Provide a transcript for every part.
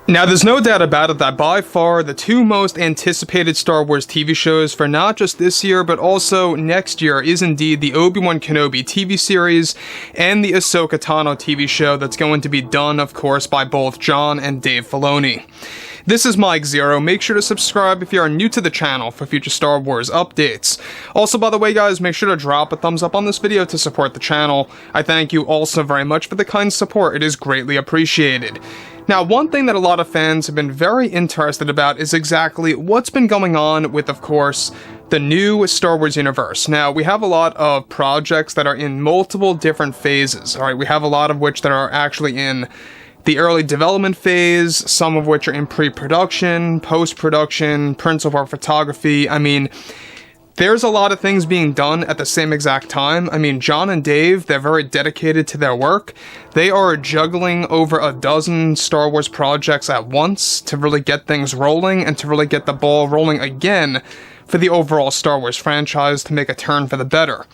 Now, there's no doubt about it that by far the two most anticipated Star Wars TV shows for not just this year, but also next year is indeed the Obi-Wan Kenobi TV series and the Ahsoka Tano TV show that's going to be done, of course, by both Jon and Dave Filoni. This is Mike Zero. Make sure to subscribe if you are new to the channel for future Star Wars updates. Also, by the way, guys, make sure to drop a thumbs up on this video to support the channel. I thank you also very much for the kind support. It is greatly appreciated. Now, one thing that a lot of fans have been very interested about is exactly what's been going on with, of course, the new Star Wars universe. Now, we have a lot of projects that are in multiple different phases, alright? We have a lot of which that are actually in the early development phase, some of which are in pre-production, post-production, principal photography. I mean, there's a lot of things being done at the same exact time. I mean, Jon and Dave, they're very dedicated to their work. They are juggling over a dozen Star Wars projects at once to really get things rolling and to really get the ball rolling again for the overall Star Wars franchise to make a turn for the better.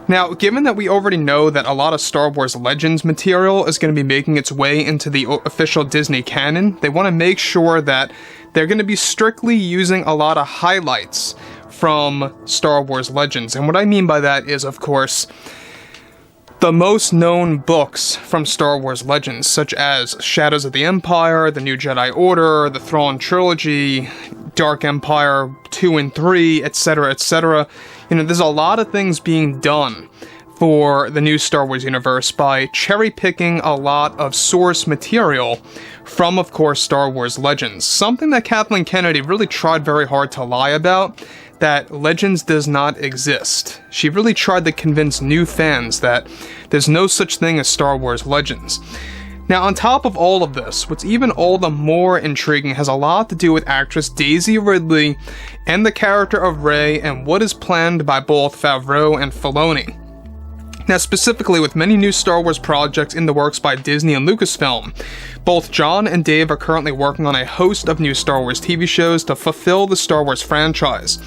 Now, given that we already know that a lot of Star Wars Legends material is going to be making its way into the official Disney canon, they want to make sure that they're going to be strictly using a lot of highlights from Star Wars Legends. And what I mean by that is, of course, the most known books from Star Wars Legends, such as Shadows of the Empire, The New Jedi Order, the Thrawn Trilogy, Dark Empire 2 and 3, etc., etc. You know, there's a lot of things being done for the new Star Wars universe by cherry-picking a lot of source material from, of course, Star Wars Legends. Something that Kathleen Kennedy really tried very hard to lie about, that Legends does not exist. She really tried to convince new fans that there's no such thing as Star Wars Legends. Now, on top of all of this, what's even all the more intriguing has a lot to do with actress Daisy Ridley and the character of Rey and what is planned by both Favreau and Filoni. Now, specifically, with many new Star Wars projects in the works by Disney and Lucasfilm, both Jon and Dave are currently working on a host of new Star Wars TV shows to fulfill the Star Wars franchise.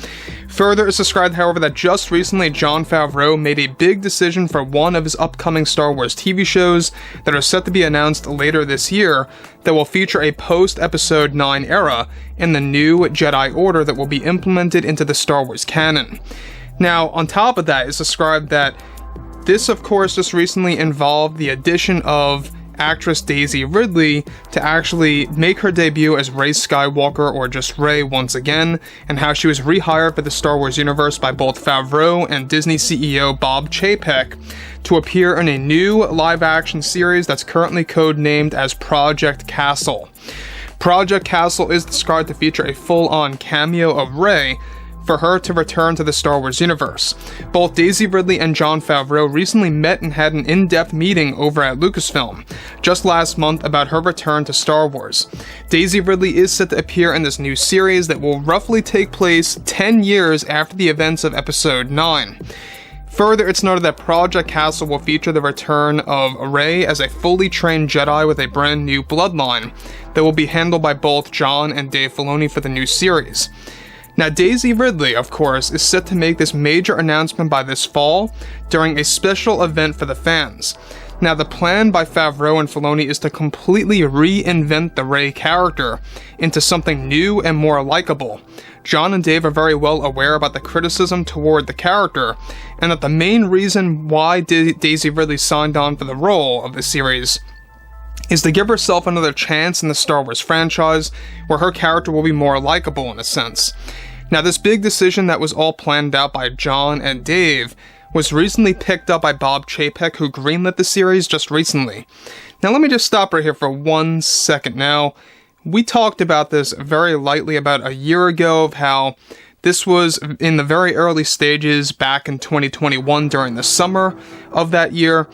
Further, it's described, however, that just recently Jon Favreau made a big decision for one of his upcoming Star Wars TV shows that are set to be announced later this year that will feature a post-Episode 9 era and the new Jedi Order that will be implemented into the Star Wars canon. Now, on top of that, it's described that this, of course, just recently involved the addition of actress Daisy Ridley to actually make her debut as Rey Skywalker, or just Rey once again, and how she was rehired for the Star Wars universe by both Favreau and Disney CEO Bob Chapek to appear in a new live-action series that's currently codenamed as Project Castle. Project Castle is described to feature a full-on cameo of Rey, for her to return to the Star Wars universe. Both Daisy Ridley and Jon Favreau recently met and had an in-depth meeting over at Lucasfilm just last month about her return to Star Wars. Daisy Ridley is set to appear in this new series that will roughly take place 10 years after the events of Episode 9. Further, it's noted that Project Castle will feature the return of Rey as a fully trained Jedi with a brand new bloodline that will be handled by both Jon and Dave Filoni for the new series. Now, Daisy Ridley, of course, is set to make this major announcement by this fall during a special event for the fans. Now, the plan by Favreau and Filoni is to completely reinvent the Rey character into something new and more likable. Jon and Dave are very well aware about the criticism toward the character, and that the main reason why Daisy Ridley signed on for the role of the series is to give herself another chance in the Star Wars franchise, where her character will be more likable in a sense. Now, this big decision that was all planned out by Jon and Dave was recently picked up by Bob Chapek, who greenlit the series just recently. Now, let me just stop right here for 1 second. Now, we talked about this very lightly about a year ago, of how this was in the very early stages back in 2021 during the summer of that year.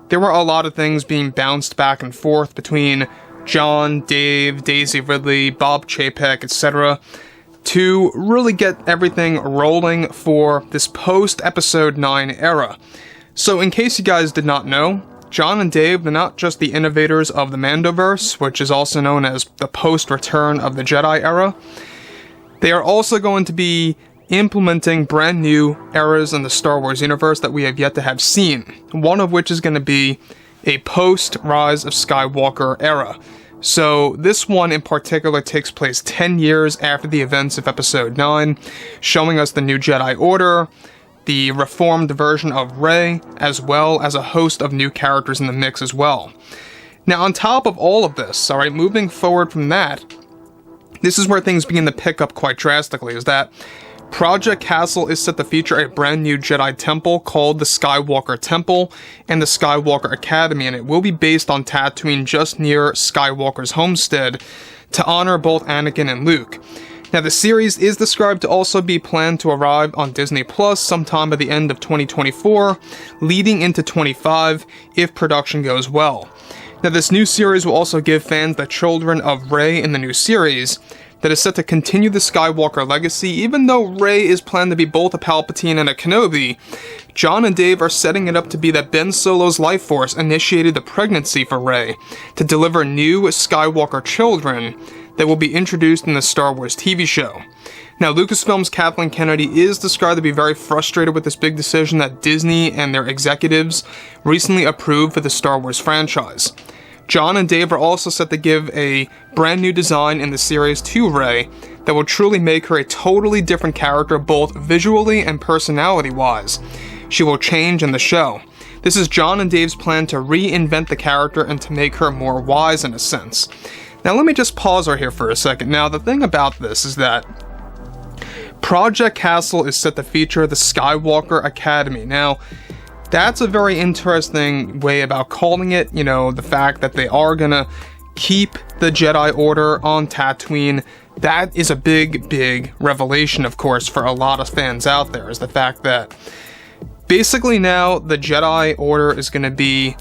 There were a lot of things being bounced back and forth between Jon, Dave, Daisy Ridley, Bob Chapek, etc. to really get everything rolling for this post-Episode 9 era. So in case you guys did not know, Jon and Dave, they're not just the innovators of the Mandoverse, which is also known as the post-Return of the Jedi era. They are also going to be implementing brand new eras in the Star Wars universe that we have yet to have seen, one of which is going to be a post-Rise of Skywalker era. So this one in particular takes place 10 years after the events of Episode 9, showing us the new Jedi Order, the reformed version of Rey, as well as a host of new characters in the mix as well. Now, on top of all of this, alright, moving forward from that, this is where things begin to pick up quite drastically, is that Project Castle is set to feature a brand new Jedi temple called the Skywalker Temple and the Skywalker Academy, and it will be based on Tatooine just near Skywalker's homestead to honor both Anakin and Luke. Now, the series is described to also be planned to arrive on Disney Plus sometime by the end of 2024, leading into 25 if production goes well. Now, this new series will also give fans the children of Rey in the new series that is set to continue the Skywalker legacy. Even though Rey is planned to be both a Palpatine and a Kenobi, John and Dave are setting it up to be that Ben Solo's life force initiated the pregnancy for Rey to deliver new Skywalker children that will be introduced in the Star Wars TV show. Now, Lucasfilm's Kathleen Kennedy is described to be very frustrated with this big decision that Disney and their executives recently approved for the Star Wars franchise. John and Dave are also set to give a brand new design in the series to Rey that will truly make her a totally different character both visually and personality-wise. She will change in the show. This is John and Dave's plan to reinvent the character and to make her more wise in a sense. Now, let me just pause right here for a second. Now, the thing about this is that Project Castle is set to feature the Skywalker Academy. Now, that's a very interesting way about calling it, you know, the fact that they are gonna keep the Jedi Order on Tatooine. That is a big, big revelation, of course, for a lot of fans out there, is the fact that basically now the Jedi Order is gonna be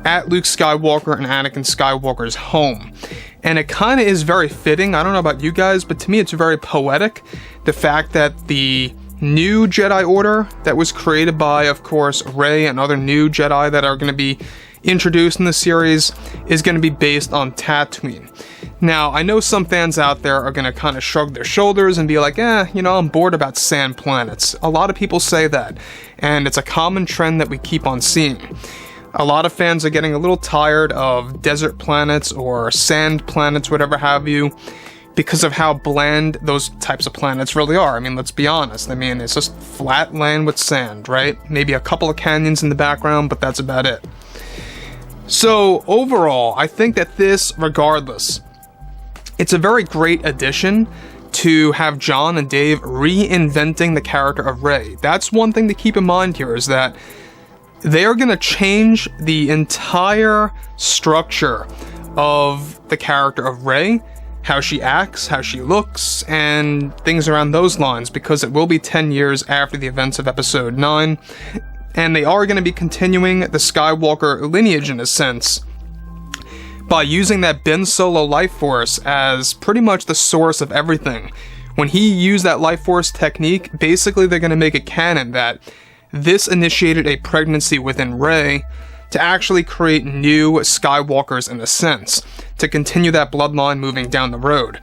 at Luke Skywalker and Anakin Skywalker's home. And it kind of is very fitting. I don't know about you guys, but to me it's very poetic. The fact that the new Jedi Order that was created by, of course, Rey and other new Jedi that are going to be introduced in the series is going to be based on Tatooine. Now, I know some fans out there are going to kind of shrug their shoulders and be like, you know, I'm bored about sand planets. A lot of people say that, and it's a common trend that we keep on seeing. A lot of fans are getting a little tired of desert planets or sand planets, whatever have you, because of how bland those types of planets really are. I mean, let's be honest. I mean, it's just flat land with sand, right? Maybe a couple of canyons in the background, but that's about it. So, overall, I think that this, regardless, it's a very great addition to have John and Dave reinventing the character of Rey. That's one thing to keep in mind here, is that they are going to change the entire structure of the character of Rey, how she acts, how she looks, and things around those lines, because it will be 10 years after the events of Episode 9, and they are going to be continuing the Skywalker lineage in a sense, by using that Ben Solo life force as pretty much the source of everything. When he used that life force technique, basically they're going to make it canon that this initiated a pregnancy within Rey to actually create new Skywalkers in a sense, to continue that bloodline moving down the road.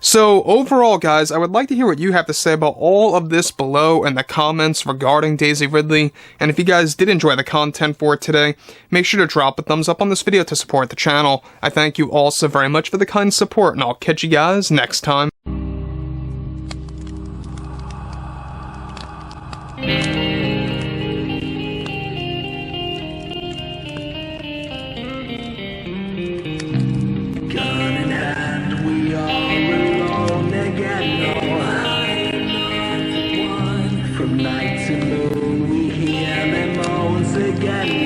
So overall, guys, I would like to hear what you have to say about all of this below in the comments regarding Daisy Ridley, and if you guys did enjoy the content for today, make sure to drop a thumbs up on this video to support the channel. I thank you all so very much for the kind support, and I'll catch you guys next time. From night to moon we hear them moans again.